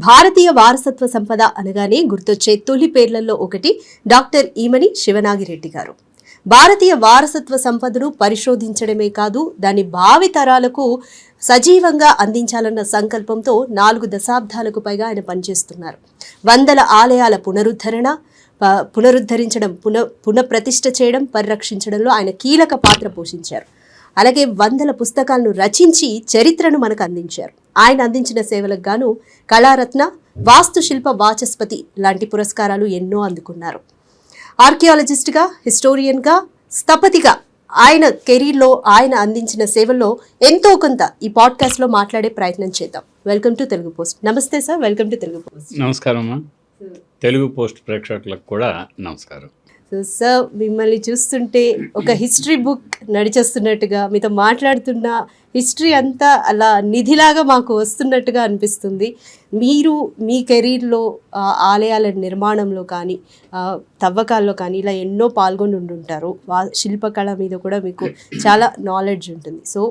భారతీయ వారసత్వ సంపద అనగానే గుర్తొచ్చే తొలి పేర్లలో ఒకటి డాక్టర్ ఈమని శివనాగిరెడ్డి గారు. భారతీయ వారసత్వ సంపదను పరిశోధించడమే కాదు, దాని భావి తరాలకు సజీవంగా అందించాలన్న సంకల్పంతో 4 దశాబ్దాలకు పైగా ఆయన పనిచేస్తున్నారు. వందల ఆలయాల పునరుద్ధరించడం, పునఃప్రతిష్ఠ చేయడం, పరిరక్షించడంలో ఆయన కీలక పాత్ర పోషించారు. అలాగే వందల పుస్తకాలను రచించి చరిత్రను మనకు అందించారు. ఆయన అందించిన సేవలకు గాను కళారత్న, వాస్తుశిల్ప వాచస్పతి లాంటి పురస్కారాలు ఎన్నో అందుకున్నారు. ఆర్కియాలజిస్ట్గా, హిస్టోరియన్గా, స్థపతిగా ఆయన కెరీర్లో ఆయన అందించిన సేవల్లో ఎంతో కొంత ఈ పాడ్కాస్ట్లో మాట్లాడే ప్రయత్నం చేద్దాం. Welcome to Telugu post. నమస్తే sir, welcome to Telugu post. నమస్కారం అమ్మా. తెలుగు పోస్ట్ ప్రేక్షకులకు కూడా నమస్కారం. సో సార్, మిమ్మల్ని చూస్తుంటే ఒక హిస్టరీ బుక్ నడిచేస్తున్నట్టుగా, మీతో మాట్లాడుతున్న హిస్టరీ అంతా అలా నిధిలాగా మాకు వస్తున్నట్టుగా అనిపిస్తుంది. మీరు మీ కెరీర్లో ఆలయాల నిర్మాణంలో కానీ, తవ్వకాల్లో కానీ ఇలా ఎన్నో పాల్గొని ఉండుంటారు. శిల్పకళ మీద కూడా మీకు చాలా నాలెడ్జ్ ఉంటుంది. సో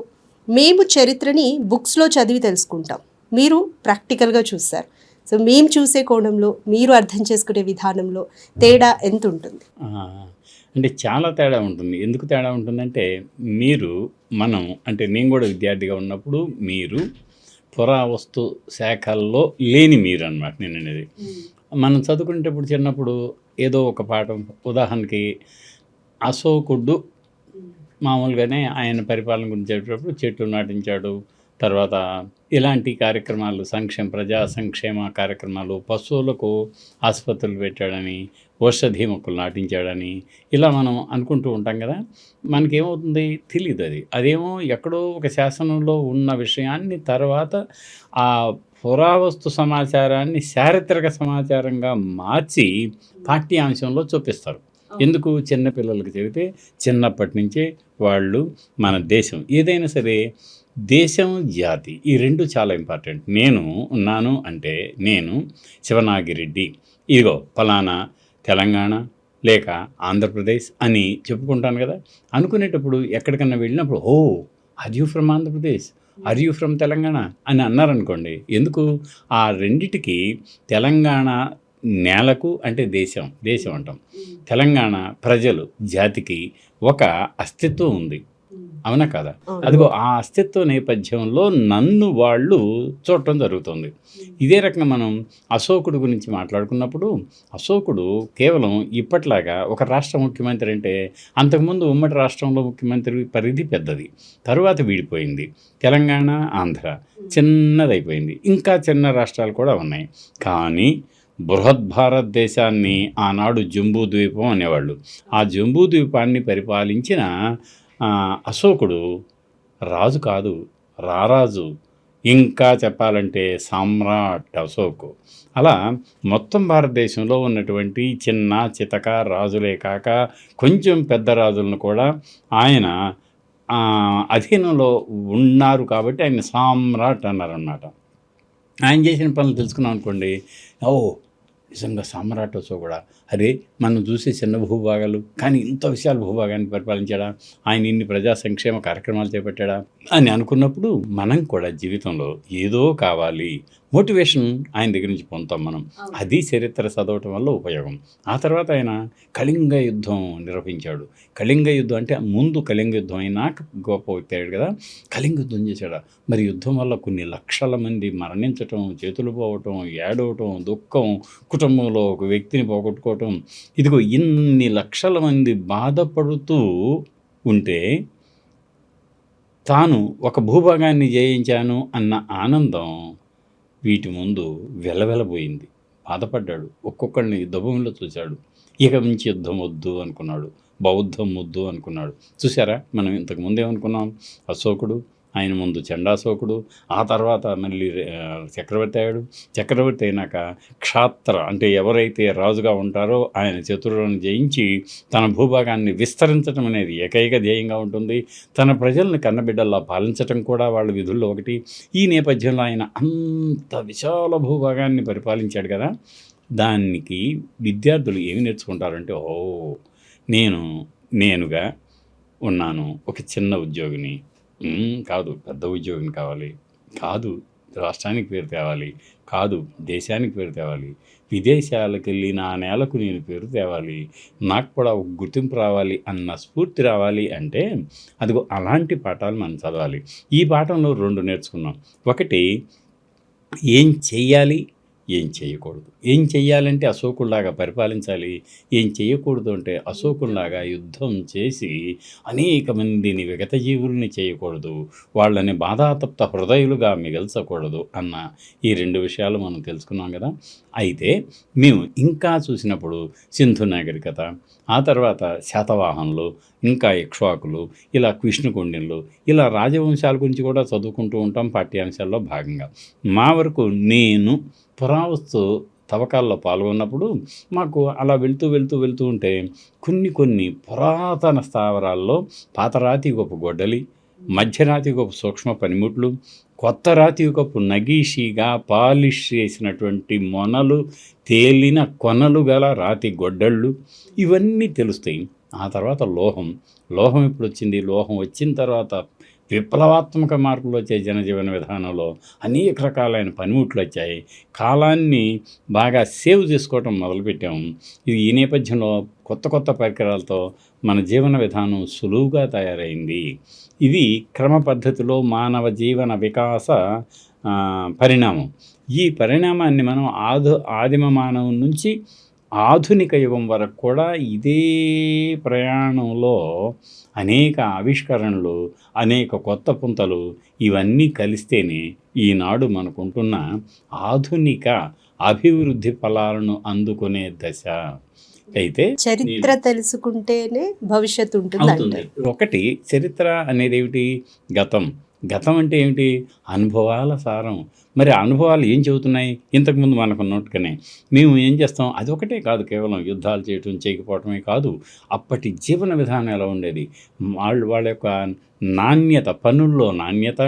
మేము చరిత్రని బుక్స్లో చదివి తెలుసుకుంటాం, మీరు ప్రాక్టికల్గా చూస్తారు. సో మేము చూసే కోణంలో, మీరు అర్థం చేసుకునే విధానంలో తేడా ఎంత ఉంటుంది? అంటే చాలా తేడా ఉంటుంది. ఎందుకు తేడా ఉంటుందంటే, నేను కూడా విద్యార్థిగా ఉన్నప్పుడు మీరు పురావస్తు శాఖల్లో లేని మీరు అనమాట. నేను అనేది మనం చదువుకునేటప్పుడు చిన్నప్పుడు ఏదో ఒక పాఠం, ఉదాహరణకి అశోకుడు మామూలుగానే ఆయన పరిపాలన గురించి చెప్పేటప్పుడు చెట్టు నాటించాడు, తర్వాత ఇలాంటి కార్యక్రమాలు, ప్రజా సంక్షేమ కార్యక్రమాలు, పశువులకు ఆసుపత్రులు పెట్టాడని, ఔషధి మొక్కలు నాటించాడని ఇలా మనం అనుకుంటూ ఉంటాం కదా. మనకేమవుతుంది తెలియదు. అదేమో ఎక్కడో ఒక శాసనంలో ఉన్న విషయాన్ని తర్వాత ఆ పురావస్తు సమాచారాన్ని చారిత్రక సమాచారంగా మార్చి పాఠ్యాంశంలో చూపిస్తారు. ఎందుకు? చిన్నపిల్లలకు చెబితే చిన్నప్పటి నుంచే వాళ్ళు మన దేశం ఏదైనా సరే, దేశం, జాతి, ఈ రెండు చాలా ఇంపార్టెంట్. నేను ఉన్నాను అంటే నేను శివనాగిరెడ్డి, ఇదిగో ఫలానా తెలంగాణ లేక ఆంధ్రప్రదేశ్ అని చెప్పుకుంటాను కదా. అనుకునేటప్పుడు ఎక్కడికన్నా వెళ్ళినప్పుడు, O R you from Andhra Pradesh, are you from Telangana అని అన్నారనుకోండి. ఎందుకు? ఆ రెండిటికి, తెలంగాణ నేలకు అంటే దేశం అంటాం, తెలంగాణ ప్రజలు, జాతికి ఒక అస్తిత్వం ఉంది, అవునా కదా? అదిగో ఆ అస్తిత్వ నేపథ్యంలో నన్ను వాళ్ళు చూడటం జరుగుతుంది. ఇదే రకంగా మనం అశోకుడు గురించి మాట్లాడుకున్నప్పుడు, అశోకుడు కేవలం ఇప్పట్లాగా ఒక రాష్ట్ర ముఖ్యమంత్రి అంటే, అంతకుముందు ఉమ్మడి రాష్ట్రంలో ముఖ్యమంత్రి పరిధి పెద్దది, తరువాత వీడిపోయింది. తెలంగాణ, ఆంధ్ర చిన్నదైపోయింది, ఇంకా చిన్న రాష్ట్రాలు కూడా ఉన్నాయి. కానీ బృహద్భారతదేశాన్ని ఆనాడు జంబూ ద్వీపం అనేవాళ్ళు. ఆ జంబూ ద్వీపాన్ని పరిపాలించిన అశోకుడు రాజు కాదు, రారాజు, ఇంకా చెప్పాలంటే సామ్రాట్ అశోకు. అలా మొత్తం భారతదేశంలో ఉన్నటువంటి చిన్న చితక రాజులే కాక కొంచెం పెద్ద రాజులను కూడా ఆయన అధీనంలో ఉన్నారు కాబట్టి ఆయన సామ్రాట్ అన్నారన్నమాట. ఆయన చేసిన పనులు తెలుసుకున్నాం అనుకోండి, ఓ నిజంగా సామ్రాట్ అశోకుడా, అరే మనం చూసే చిన్న భూభాగాలు కానీ ఇంత విశాల భూభాగాన్ని పరిపాలించాడా, ఆయన ఇన్ని ప్రజా సంక్షేమ కార్యక్రమాలు చేపట్టాడా అని అనుకున్నప్పుడు మనం కూడా జీవితంలో ఏదో కావాలి, మోటివేషన్ ఆయన దగ్గర నుంచి పొందుతాం మనం. అది చరిత్ర చదవటం వల్ల ఉపయోగం. ఆ తర్వాత ఆయన కళింగ యుద్ధం నిర్వహించాడు. కళింగ యుద్ధం అంటే ముందు కళింగ యుద్ధం అయినాక గొప్ప వ్యక్తి అయ్యాడు కదా. కళింగ యుద్ధం చేశాడా? మరి యుద్ధం వల్ల కొన్ని లక్షల మంది మరణించటం, చేతులు పోవటం, ఏడవటం, దుఃఖం, కుటుంబంలో ఒక వ్యక్తిని పోగొట్టుకోవటం, ఇదిగో ఇన్ని లక్షల మంది బాధపడుతూ ఉంటే తాను ఒక భూభాగాన్ని జయించాను అన్న ఆనందం వీటి ముందు వెలవెలబోయింది. బాధపడ్డాడు, ఒక్కొక్కరిని యుద్ధభూమిలో చూశాడు. ఇక నుంచి యుద్ధం వద్దు అనుకున్నాడు, బౌద్ధం వద్దు అనుకున్నాడు. చూసారా, మనం ఇంతకుముందు ఏమనుకున్నాం? అశోకుడు, ఆయన ముందు చండాశోకుడు, ఆ తర్వాత మళ్ళీ చక్రవర్తి అయ్యాడు. చక్రవర్తి అయినాక క్షాత్ర అంటే ఎవరైతే రాజుగా ఉంటారో ఆయన శత్రువులను జయించి తన భూభాగాన్ని విస్తరించడం అనేది ఏకైక ధ్యేయంగా ఉంటుంది. తన ప్రజల్ని కన్నబిడ్డల్లా పాలించటం కూడా వాళ్ళ విధుల్లో ఒకటి. ఈ నేపథ్యంలో ఆయన అంత విశాల భూభాగాన్ని పరిపాలించాడు కదా. దానికి విద్యార్థులు ఏమి నేర్చుకుంటారంటే, ఓ నేనుగా ఉన్నాను, ఒక చిన్న ఉద్యోగిని కాదు, పెద్ద ఉద్యోగిని కావాలి కాదు, రాష్ట్రానికి పేరు తేవాలి, కాదు దేశానికి పేరు తేవాలి, విదేశాలకు వెళ్ళి నా నేలకు నేను పేరు తేవాలి, నాకు కూడా ఒక గుర్తింపు రావాలి అన్న స్ఫూర్తి రావాలి అంటే అదిగో అలాంటి పాఠాలు మనం చదవాలి. ఈ పాఠంలో 2 నేర్చుకున్నాం. ఒకటి, ఏం చెయ్యాలి, ఏం చేయకూడదు. ఏం చెయ్యాలంటే అశోకుల్లాగా పరిపాలించాలి, ఏం చేయకూడదు అంటే అశోకుల్లాగా యుద్ధం చేసి అనేక మందిని విగతజీవుల్ని చేయకూడదు, వాళ్ళని బాధాతప్త హృదయులుగా మిగల్చకూడదు అన్న ఈ 2 విషయాలు మనం తెలుసుకున్నాం కదా. అయితే మేము ఇంకా చూసినప్పుడు సింధు నాగరికత, ఆ తర్వాత శాతవాహనులు, ఇంకా ఇక్ష్వాకులు, ఇలా కృష్ణకుండిన్లు, ఇలా రాజవంశాల గురించి కూడా చదువుకుంటూ ఉంటాం పాఠ్యాంశాల్లో భాగంగా. మా వరకు నేను పురావస్తు తవ్వకాల్లో పాల్గొన్నప్పుడు మాకు అలా వెళ్తూ ఉంటే కొన్ని పురాతన స్థావరాల్లో పాతరాతి గొప్ప గొడ్డలి, మధ్యరాతి గొప్ప సూక్ష్మ పనిముట్లు, కొత్త రాతి గొప్ప నగీషిగా పాలిష్ చేసినటువంటి మొనలు, తేలిన కొనలు గల రాతి గొడ్డళ్ళు, ఇవన్నీ తెలుస్తాయి. ఆ తర్వాత లోహం ఎప్పుడు వచ్చింది? లోహం వచ్చిన తర్వాత విప్లవాత్మక మార్పులు వచ్చాయి జనజీవన విధానంలో, అనేక రకాలైన పనిముట్లు వచ్చాయి, కాలాన్ని బాగా సేవ్ చేసుకోవటం మొదలుపెట్టాము. ఈ నేపథ్యంలో కొత్త పరికరాలతో మన జీవన విధానం సులువుగా తయారైంది. ఇది క్రమ పద్ధతిలో మానవ జీవన వికాస పరిణామం. ఈ పరిణామాన్ని మనం ఆదిమ మానవం నుంచి ఆధునిక యుగం వరకు కూడా ఇదే ప్రయాణంలో అనేక ఆవిష్కరణలు, అనేక కొత్త పుంతలు, ఇవన్నీ కలిస్తేనే ఈనాడు మనకుంటున్న ఆధునిక అభివృద్ధి ఫలాలను అందుకునే దశ. అయితే చరిత్ర తెలుసుకుంటేనే భవిష్యత్తు ఉంటుంది. ఒకటి, చరిత్ర అనేది ఏమిటి? గతం అంటే ఏమిటి? అనుభవాల సారం. మరి అనుభవాలు ఏం చెబుతున్నాయి? ఇంతకుముందు మనకు ఉన్నట్టుగానే మేము ఏం చేస్తాం? అది ఒకటే కాదు, కేవలం యుద్ధాలు చేయకపోవటమే కాదు, అప్పటి జీవన విధానం ఎలా ఉండేది, వాళ్ళ యొక్క నాణ్యత, పనుల్లో నాణ్యత,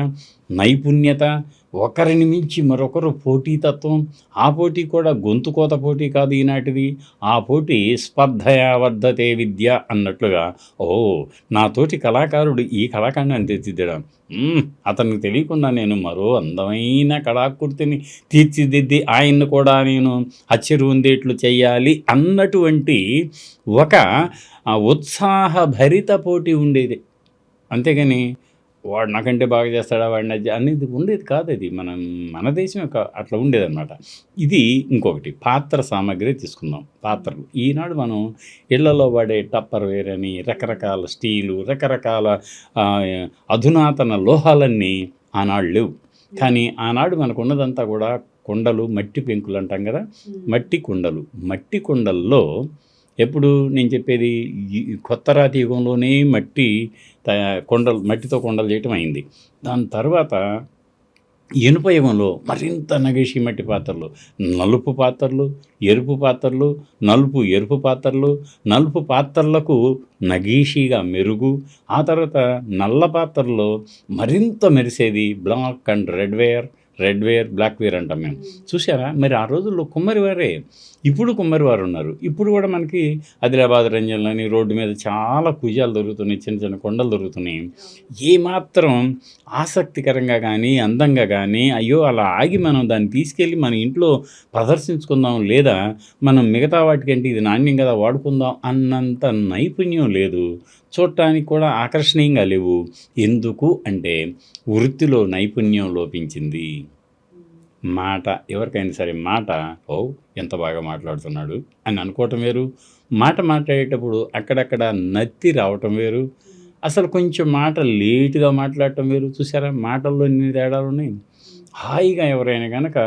నైపుణ్యత, ఒకరిని మించి మరొకరు పోటీతత్వం, ఆ పోటీ కూడా గొంతుకోత పోటీ కాదు ఈనాటిది, ఆ పోటీ స్పర్ధయా వర్ధతే విద్య అన్నట్లుగా, నాతోటి కళాకారుడు ఈ కళాకాండాన్ని తీర్చిదిద్దడం, అతనికి తెలియకుండా నేను మరో అందమైన కళాకృతిని తీర్చిదిద్ది ఆయన్ని కూడా నేను అచ్చిరుందేట్లు చెయ్యాలి అన్నటువంటి ఒక ఉత్సాహభరిత పోటీ ఉండేది. అంతేగాని వాడు నాకంటే బాగా చేస్తాడా, వాడిని అనేది ఉండేది కాదు. అది మన దేశం అట్లా ఉండేదన్నమాట. ఇది ఇంకొకటి, పాత్ర సామాగ్రి తీసుకుందాం. పాత్రలు ఈనాడు మనం ఇళ్లలో వాడే టప్పర్ వేర్ అని, రకరకాల స్టీలు, రకరకాల అధునాతన లోహాలన్నీ ఆనాడు లేవు. కానీ ఆనాడు మనకు ఉన్నదంతా కూడా కుండలు, మట్టి పెంకులు అంటాం కదా, మట్టి కుండల్లో ఎప్పుడు నేను చెప్పేది కొత్త రాతి యుగంలోనే మట్టితో కొండలు చేయటం అయింది. దాని తర్వాత ఇనుప యుగంలో మరింత నగేషి మట్టి పాత్రలు, నలుపు పాత్రలు, ఎరుపు పాత్రలు, ఎరుపు పాత్రలు, నలుపు పాత్రలకు నగీషిగా మెరుగు, ఆ తర్వాత నల్ల పాత్రలో మరింత మెరిసేది black and red ware, black ware అంటాం మేము. చూసారా? మరి ఆ రోజుల్లో కుమ్మరివారే, ఇప్పుడు కుమ్మరివారు ఉన్నారు. ఇప్పుడు కూడా మనకి ఆదిలాబాద్ రంజన్లని రోడ్డు మీద చాలా కుజాలు దొరుకుతున్నాయి, చిన్న కొండలు దొరుకుతున్నాయి. ఏమాత్రం ఆసక్తికరంగా కానీ అందంగా కానీ అయ్యో అలా ఆగి మనం దాన్ని తీసుకెళ్ళి మన ఇంట్లో ప్రదర్శించుకుందాం, లేదా మనం మిగతా వాటికంటే ఇది నాణ్యం కదా వాడుకుందాం అన్నంత నైపుణ్యం లేదు, చూడటానికి కూడా ఆకర్షణీయంగా లేవు. ఎందుకు అంటే వృత్తిలో నైపుణ్యం లోపించింది. మాట, ఎవరికైనా సరే మాట, ఎంత బాగా మాట్లాడుతున్నాడు అని అనుకోవటం వేరు, మాట్లాడేటప్పుడు అక్కడక్కడ నత్తి రావటం వేరు, అసలు కొంచెం మాట లేటుగా మాట్లాడటం వేరు. చూసారా మాటల్లో ఎన్ని తేడాలు ఉన్నాయి. హాయిగా ఎవరైనా కనుక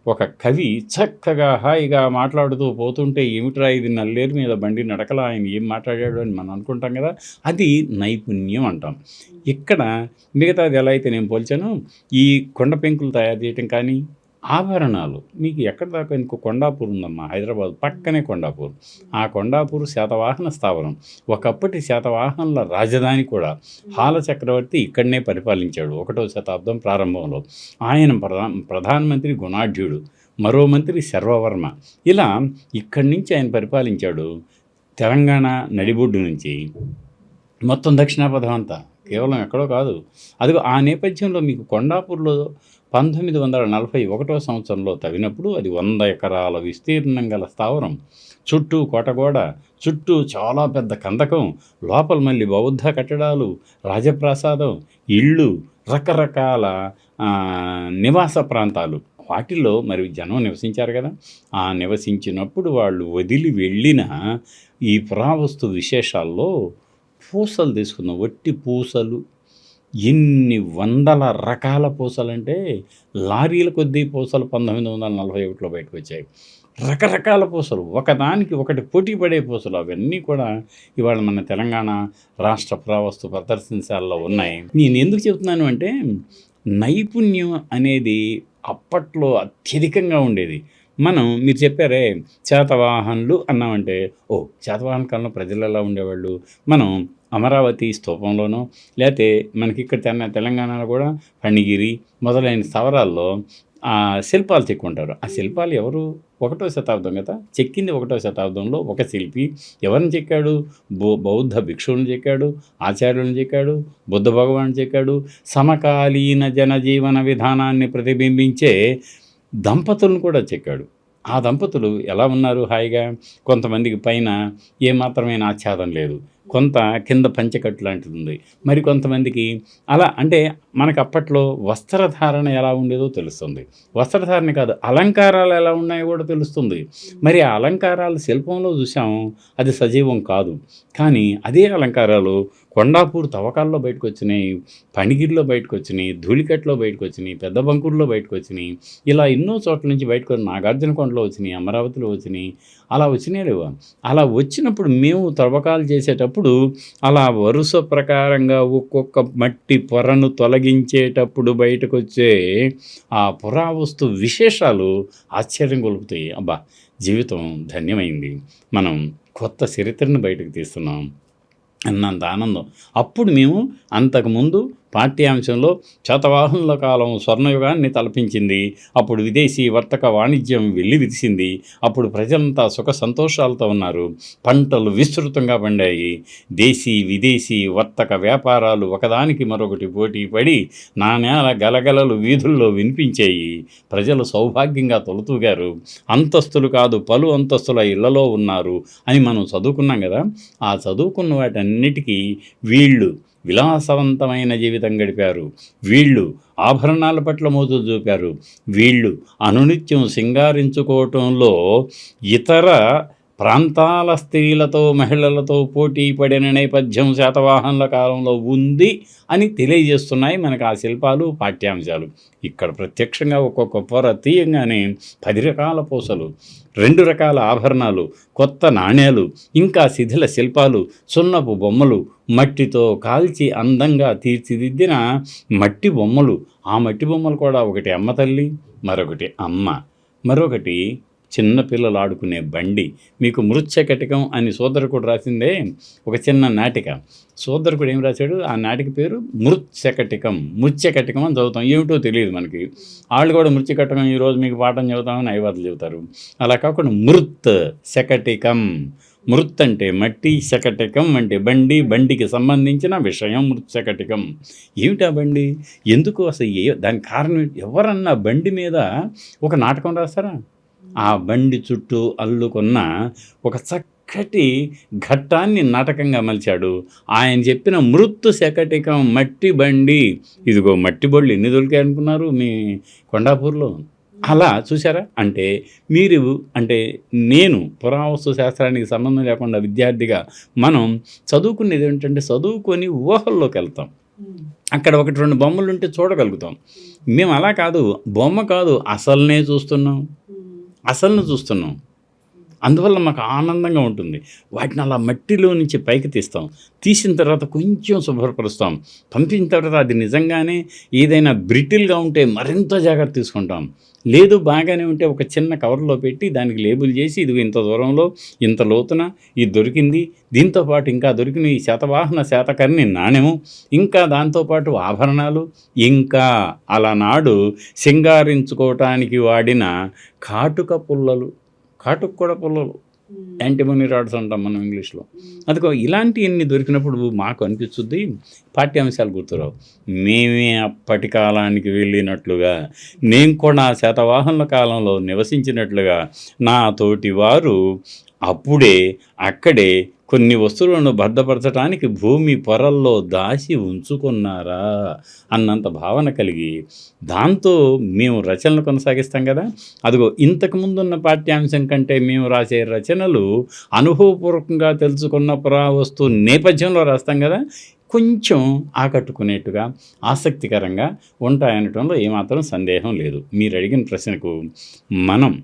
ఒక కవి చక్కగా హాయిగా మాట్లాడుతూ పోతుంటే ఏమిట్రా ఇది నల్లేరు మీద బండి నడకలా ఆయన ఏం మాట్లాడాడు అని మనం అనుకుంటాం కదా, అది నైపుణ్యం అంటాం. ఇక్కడ మిగతాది ఎలా అయితే నేను పోల్చాను, ఈ కొండ పెంకులు తయారు చేయటం కానీ, ఆభరణాలు, మీకు ఎక్కడ దాకా ఇంకో కొండాపూర్ ఉందమ్మా, హైదరాబాద్ పక్కనే కొండాపూర్. ఆ కొండాపూర్ శాతవాహన స్థావరం, ఒకప్పటి శాతవాహనుల రాజధాని కూడా. హాల చక్రవర్తి ఇక్కడనే పరిపాలించాడు 1వ శతాబ్దం ప్రారంభంలో. ఆయన ప్రధానమంత్రి గుణాఢ్యుడు, మరో మంత్రి శర్వవర్మ, ఇలా ఇక్కడి నుంచి ఆయన పరిపాలించాడు. తెలంగాణ నడిబొడ్డు నుంచి మొత్తం దక్షిణాపథం అంతా కేవలం ఎక్కడో కాదు. అదిగో ఆ నేపథ్యంలో మీకు కొండాపూర్లో 1941 సంవత్సరంలో తవ్వినప్పుడు అది 100 ఎకరాల విస్తీర్ణం గల స్థావరం. చుట్టూ కోటగోడ, చుట్టూ చాలా పెద్ద కందకం, లోపల మళ్ళీ బౌద్ధ కట్టడాలు, రాజప్రాసాదం, ఇళ్ళు, రకరకాల నివాస ప్రాంతాలు. వాటిల్లో మరి జనం నివసించారు కదా. ఆ నివసించినప్పుడు వాళ్ళు వదిలి వెళ్ళిన ఈ పురావస్తు విశేషాల్లో పూసలు తీసుకుందాం. వట్టి పూసలు ఎన్ని వందల రకాల పూసలంటే లారీల కొద్దీ పూసలు 1941లో బయటకు వచ్చాయి. రకరకాల పూసలు, ఒకదానికి ఒకటి పోటీ పడే పూసలు. అవన్నీ కూడా ఇవాళ మన తెలంగాణ రాష్ట్ర పురావస్తు ప్రదర్శనశాలలో ఉన్నాయి. నేను ఎందుకు చెప్తున్నాను అంటే, నైపుణ్యం అనేది అప్పట్లో అత్యధికంగా ఉండేది. మీరు చెప్పారే శాతవాహనులు అన్నామంటే, శాతవాహన కాలంలో ప్రజలు ఎలా ఉండేవాళ్ళు. మనం అమరావతి స్తూపంలోనో, లేకపోతే మనకి ఇక్కడ తెలంగాణలో కూడా ఫణిగిరి మొదలైన స్థావరాల్లో శిల్పాలు చెక్కుంటారు. ఆ శిల్పాలు ఎవరు? 1వ శతాబ్దం కదా, చెక్కింది 1వ శతాబ్దంలో ఒక శిల్పి. ఎవరిని చెక్కాడు? బౌద్ధ భిక్షువుని చెక్కాడు, ఆచార్యులను చెక్కాడు, బుద్ధ భగవాను చెక్కాడు. సమకాలీన జనజీవన విధానాన్ని ప్రతిబింబించే దంపతులను కూడా చెక్కాడు. ఆ దంపతులు ఎలా ఉన్నారు? హాయిగా, కొంతమందికి పైన ఏమాత్రమైన ఆచ్ఛాదం లేదు, కొంత కింద పంచకట్టు లాంటిది ఉంది, మరి కొంతమందికి అలా. అంటే మనకు అప్పట్లో వస్త్రధారణ ఎలా ఉండేదో తెలుస్తుంది. వస్త్రధారణ కాదు, అలంకారాలు ఎలా ఉన్నాయో కూడా తెలుస్తుంది. మరి ఆ అలంకారాలు శిల్పంలో చూసాము, అది సజీవం కాదు. కానీ అదే అలంకారాలు కొండాపూర్ తవ్వకాల్లో బయటకు వచ్చినాయి, ఫణిగిరిలో బయటకు వచ్చినాయి, ధూళికట్లో బయటకు వచ్చినాయి, పెద్ద బంకూరులో బయటకు వచ్చినాయి. ఇలా ఎన్నో చోట్ల నుంచి బయటకు నాగార్జునకొండలో వచ్చినాయి, అమరావతిలో వచ్చినాయి. అలా వచ్చినాయి లేవా? అలా వచ్చినప్పుడు మేము తవ్వకాలు చేసేటప్పుడు అలా వరుస ప్రకారంగా ఒక్కొక్క మట్టి పొరను తొలగించేటప్పుడు బయటకు వచ్చే ఆ పురావస్తు విశేషాలు ఆశ్చర్యం గొలుపుతాయి. అబ్బా, జీవితం ధన్యమైంది, మనం కొత్త చరిత్రను బయటకు తీస్తున్నాం అన్నంత ఆనందం. అప్పుడు మేము అంతకుముందు పాఠ్యాంశంలో శాతవాహనుల కాలం స్వర్ణయుగాన్ని తలపించింది. అప్పుడు విదేశీ వర్తక వాణిజ్యం వెళ్ళి విరిసింది. అప్పుడు ప్రజలంతా సుఖ సంతోషాలతో ఉన్నారు. పంటలు విస్తృతంగా పండాయి. దేశీ విదేశీ వర్తక వ్యాపారాలు ఒకదానికి మరొకటి పోటీ పడి నాణ్యాల గలగలలు వీధుల్లో వినిపించాయి. ప్రజలు సౌభాగ్యంగా తొలతూగారు. అంతస్తులు కాదు, పలు అంతస్తుల ఇళ్లలో ఉన్నారు అని మనం చదువుకున్నాం కదా. ఆ చదువుకున్న వాటన్నిటికీ వీళ్ళు విలాసవంతమైన జీవితం గడిపారు. వీళ్ళు ఆభరణాల పట్ల మోజులు చూపారు. వీళ్ళు అనునిత్యం సింగారించుకోవటంలో ఇతర ప్రాంతాల స్త్రీలతో మహిళలతో పోటీ పడిన నేపథ్యం శాతవాహనుల కాలంలో ఉంది అని తెలియజేస్తున్నాయి మనకు ఆ శిల్పాలు, పాఠ్యాంశాలు. ఇక్కడ ప్రత్యక్షంగా ఒక్కొక్క పొర తీయంగానే 10 రకాల పూసలు, 2 రకాల ఆభరణాలు, కొత్త నాణేలు, ఇంకా శిథిల శిల్పాలు, సున్నపు బొమ్మలు, మట్టితో కాల్చి అందంగా తీర్చిదిద్దిన మట్టి బొమ్మలు. ఆ మట్టి బొమ్మలు కూడా ఒకటి అమ్మ తల్లి, మరొకటి అమ్మ, మరొకటి చిన్నపిల్లలు ఆడుకునే బండి. మీకు మృత్యకటికం అని సోదరకుడు రాసిందే ఒక చిన్న నాటిక. సోదరకుడు ఏం రాశాడు? ఆ నాటిక పేరు మృత్యకటికం. మృత్యకటికం అని చదువుతాం, ఏమిటో తెలియదు మనకి. వాళ్ళు కూడా మృత్యకటికం ఈరోజు మీకు పాఠం చెబుతామని ఐవాదులు చెబుతారు. అలా కాకుండా మృత్ శకటికం. మృత్ అంటే మట్టి, శకటికం అంటే బండి, బండికి సంబంధించిన విషయం మృత్యకటికం. ఏమిటా బండి? ఎందుకు అసలు దాని కారణం? ఎవరన్నా బండి మీద ఒక నాటకం రాస్తారా? ఆ బండి చుట్టూ అల్లుకున్న ఒక చక్కటి ఘట్టాన్ని నాటకంగా మలిచాడు. ఆయన చెప్పిన మృత్తు శకటికం మట్టి బండి. ఇదిగో మట్టి బళ్ళు ఎన్ని దొరికాయి అనుకున్నారు మీ కొండాపూర్లో? అలా చూసారా? అంటే నేను పురావస్తు శాస్త్రానికి సంబంధం లేకుండా విద్యార్థిగా మనం చదువుకునేది ఏంటంటే, చదువుకొని ఊహల్లోకి వెళ్తాం. అక్కడ 1-2 బొమ్మలు ఉంటే చూడగలుగుతాం. మేము అలా కాదు, బొమ్మ కాదు, అసలునే చూస్తున్నాం, అసలును చూస్తున్నాం. అందువల్ల మాకు ఆనందంగా ఉంటుంది. వాటిని అలా మట్టిలో నుంచి పైకి తీస్తాం. తీసిన తర్వాత కొంచెం శుభ్రపరుస్తాం. పంపిన తర్వాత అది నిజంగానే ఏదైనా బ్రిటిల్గా ఉంటే మరింత జాగ్రత్త తీసుకుంటాం. లేదు బాగానే ఉంటే ఒక చిన్న కవర్లో పెట్టి దానికి లేబుల్ చేసి, ఇది ఇంత దూరంలో ఇంత లోతున ఇది దొరికింది, దీంతోపాటు ఇంకా దొరికిన ఈ శాతవాహన శాతకర్ణి నాణెము, ఇంకా దాంతోపాటు ఆభరణాలు, ఇంకా అలనాడు సింగారించుకోవటానికి వాడిన కాటుక పుల్లలు, కాటుక కూడా పుల్లలు, యాంటీమనీ రాడ్స్ అంటాం మనం ఇంగ్లీష్లో. అదిగో ఇలాంటివన్నీ దొరికినప్పుడు మాకు అనిపిస్తుంది పాఠ్యాంశాలు గుర్తురావు. మేమే అప్పటి కాలానికి వెళ్ళినట్లుగా, నేను కూడా శాతవాహనుల కాలంలో నివసించినట్లుగా నా తోటి వారు అప్పుడే అక్కడే కొన్ని వస్తువులను భద్రపరచడానికి భూమి పొరల్లో దాచి ఉంచుకున్నారా అన్నంత భావన కలిగి దాంతో మేము రచనలు కొనసాగిస్తాం కదా. అదిగో ఇంతకుముందున్న పాఠ్యాంశం కంటే మేము రాసే రచనలు అనుభవపూర్వకంగా తెలుసుకున్న పురావస్తు నేపథ్యంలో రాస్తాం కదా, కొంచెం ఆకట్టుకునేట్టుగా ఆసక్తికరంగా ఉంటాయనటంలో ఏమాత్రం సందేహం లేదు. మీరు అడిగిన ప్రశ్నకు మనం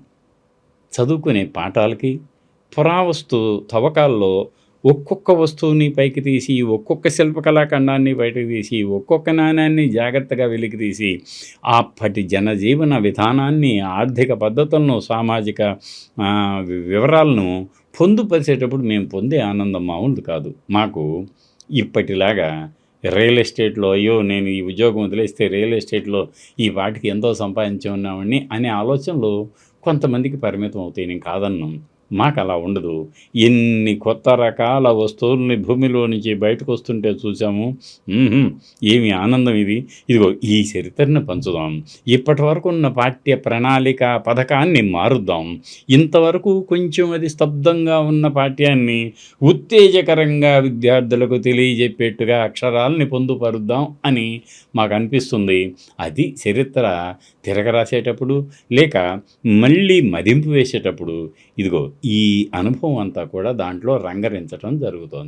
చదువుకునే పాఠాలకి పురావస్తు తవ్వకాల్లో ఒక్కొక్క వస్తువుని పైకి తీసి, ఒక్కొక్క శిల్పకళాఖండాన్ని బయటకు తీసి, ఒక్కొక్క నాణ్యాన్ని జాగ్రత్తగా వెలికి తీసి అప్పటి జనజీవన విధానాన్ని, ఆర్థిక పద్ధతులను, సామాజిక వివరాలను పొందుపరిచేటప్పుడు మేము పొందే ఆనందం మామూలు కాదు. మాకు ఇప్పటిలాగా రియల్ ఎస్టేట్లో అయ్యో నేను ఈ ఉద్యోగం వదిలేస్తే రియల్ ఎస్టేట్లో ఈ వాటికి ఎంతో సంపాదించి ఉన్నామని అనే ఆలోచనలు కొంతమందికి పరిమితం అవుతాయి. నేను కాదన్నాం, మాకు అలా ఉండదు. ఎన్ని కొత్త రకాల వస్తువుల్ని భూమిలో నుంచి బయటకు వస్తుంటే చూసాము. ఏమి ఆనందం ఇది. ఇదిగో ఈ చరిత్రను పంచుదాం, ఇప్పటి వరకు ఉన్న పాఠ్య ప్రణాళిక పథకాన్ని మారుద్దాం, ఇంతవరకు కొంచెం అది స్తబ్దంగా ఉన్న పాఠ్యాన్ని ఉత్తేజకరంగా విద్యార్థులకు తెలియజెప్పేట్టుగా అక్షరాలని పొందుపరుద్దాం అని మాకు అనిపిస్తుంది. అది చరిత్ర తిరగరాసేటప్పుడు లేక మళ్ళీ మదింపు వేసేటప్పుడు ఇదిగో ఈ అనుభవం అంతా కూడా దాంట్లో రంగరించడం జరుగుతోంది.